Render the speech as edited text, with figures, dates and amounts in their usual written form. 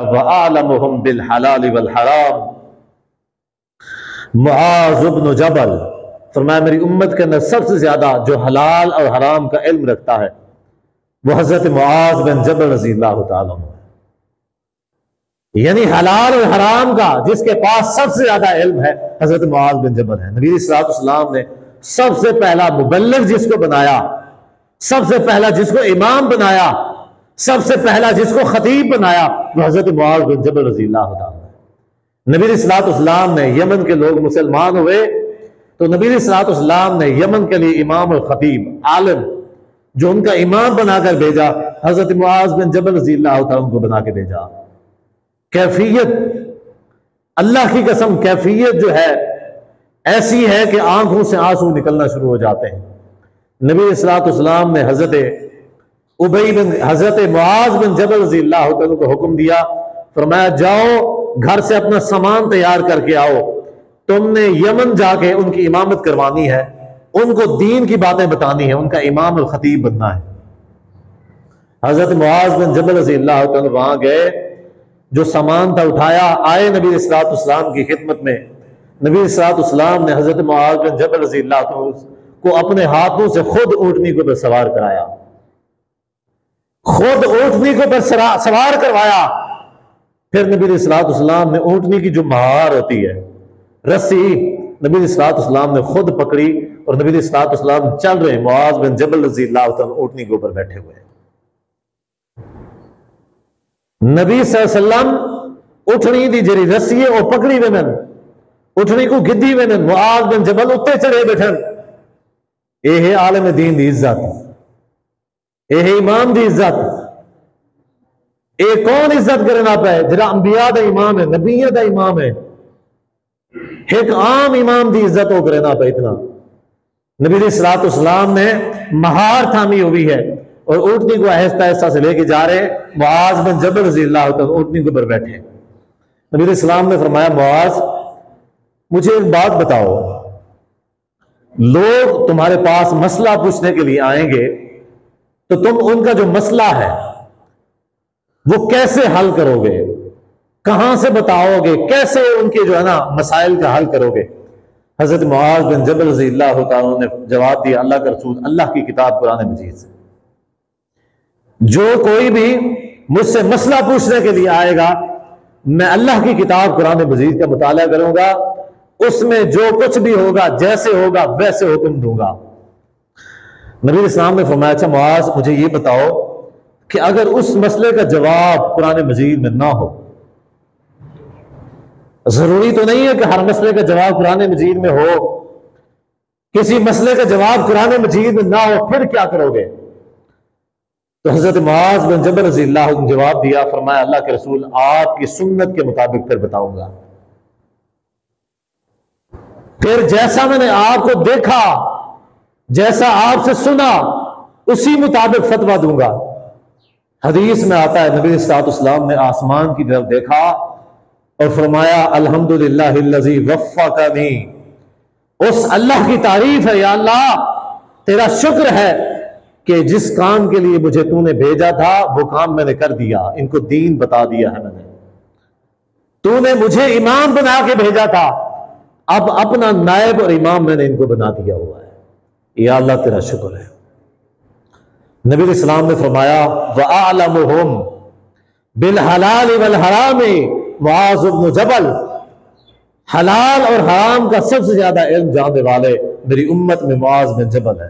व आलमुहुम बिल हलाल वल हराम मुआज़ इब्न जबल। फरमाया मेरी उम्मत के अंदर सबसे ज्यादा जो हलाल और हराम का इल्म रखता है वो हजरत मुआज़ बिन जबल रज़ी अल्लाह तआला अन्हु है। यानी हलाल और हराम का जिसके पास सबसे ज्यादा इल्म है हजरत मुआज़ बिन जबल है। नबी सल्लल्लाहु अलैहि वसल्लम ने सबसे पहला मुबल्लिग जिसको बनाया, सबसे पहला जिसको इमाम बनाया, सबसे पहला जिसको खतीब बनाया वो हजरत मुआज़ बिन जबल रज़ी अल्लाह तआला। नबी सल्लल्लाहु अलैहि वसल्लम ने यमन के लोग मुसलमान हुए तो नबी सल्लल्लाहु अलैहि वसल्लम ने यमन के लिए इमाम और खतीब आलिम जो उनका इमाम बनाकर भेजा हजरत मुआज़ बिन जबल रज़ी अल्लाह तआला उनको बना के भेजा। कैफियत अल्लाह की कसम कैफियत जो है ऐसी है कि आंखों से आंसू निकलना शुरू हो जाते हैं। नबी सल्लल्लाहु अलैहि वसल्लम ने हजरत मुआज़ बिन जबल रज़ी अल्लाह तआला को हुक्म दिया, फरमाया जाओ घर से अपना सामान तैयार करके आओ, तुमने यमन जाके उनकी इमामत करवानी है, उनको दीन की बातें बतानी है, उनका इमाम और खतीब बनना है। हजरत मुआज़ बिन जबल रज़ी अल्लाह तआला वहां गए, जो सामान था उठाया, आए नबी सल्लल्लाहु अलैहि वसल्लम की खिदमत में। नबी सल्लल्लाहु अलैहि वसल्लम ने हजरत मुआज़ बिन जबल रज़ी अल्लाह तआला को अपने हाथों से खुद ऊँटनी को पर सवार कराया, खुद ऊँटनी को पर सवार करवाया। फिर नबी सल्लल्लाहु अलैहि वसल्लम ने ऊँटनी की जो महार होती है रस्सी, नबी सल्लल्लाहु अलैहि वसल्लम ने खुद पकड़ी और नबी सल्लल्लाहु अलैहि वसल्लम चल रहे, मुआज़ बिन जबल रज़ी अल्लाह तआला ऊँटनी के ऊपर बैठे हुए। नबी सल्लल्लाहु अलैहि वसल्लम उठनी दी जरी रस्सी है वो पकड़ी वेन, उठनी को गिद्दी वेन, मुआज़ बिन जबल उत्ते चढ़े बैठन। यह आलम दीन की इज्जत, यह इमाम की इज्जत। ये कौन इज्जत करना पे जरा अंबिया का इमाम है, नबिया का इमाम है, एक आम इमाम की इज्जत वो करना पे। इतना नबी सल्लल्लाहु अलैहि वसल्लम ने महार थामी हुई है और ऊँटनी को आहिस्ता आहिस्ता से लेके जा रहे। मुआज़ बिन जबल रज़ी अल्लाह तआला ऊँटनी के ऊपर बैठे। नबी सल्लल्लाहु ने फरमाया मुआज़ मुझे एक बात बताओ, लोग तुम्हारे पास मसला पूछने के लिए आएंगे तो तुम उनका जो मसला है वो कैसे हल करोगे, कहां से बताओगे, कैसे उनके जो है ना मसाइल का हल करोगे। हजरत मुआज़ बिन जबल रज़ी अल्लाह तआला ने जवाब दिया, अल्लाह का रसूल अल्लाह की किताब कुरान मजीद से जो कोई भी मुझसे मसला पूछने के लिए आएगा मैं अल्लाह की किताब कुरान मजीद का मुताला करूंगा, उसमें जो कुछ भी होगा जैसे होगा वैसे हुक्म दूंगा। नबी इस्लाम ने फरमाया अच्छा मुआज़ मुझे ये बताओ कि अगर उस मसले का जवाब कुरान मजीद में ना हो, जरूरी तो नहीं है कि हर मसले का जवाब कुरान मजीद में हो, किसी मसले का जवाब कुरान मजीद में ना हो फिर क्या करोगे। तो हजरत मुआज़ बिन जबल रज़ी अल्लाह ने जवाब दिया, फरमाया अल्लाह के रसूल आपकी सुन्नत के मुताबिक फिर बताऊंगा, फिर जैसा मैंने आपको देखा जैसा आपसे सुना उसी मुताबिक फतवा दूंगा। हदीस में आता है नबी सल्लल्लाहु अलैहि वसल्लम ने आसमान की तरफ देखा और फरमाया अल्हम्दुलिल्लाहिल्लज़ी वफ़्फ़क़नी, उस अल्लाह की तारीफ है या अल्लाह तेरा शुक्र है कि जिस काम के लिए मुझे तूने भेजा था वो काम मैंने कर दिया, इनको दीन बता दिया है मैंने, तूने मुझे इमाम बना के भेजा था, अब अपना नायब और इमाम मैंने इनको बना दिया हुआ है, या अल्लाह तेरा शुक्र है। नबी सलाम ने फरमाया व आलमुहुम बिल हलाल वल हराम मुआज़ इब्न जबल, हलाल और हराम का सबसे ज्यादा इल्म जानने वाले मेरी उम्मत में मुआज़ बिन जबल है।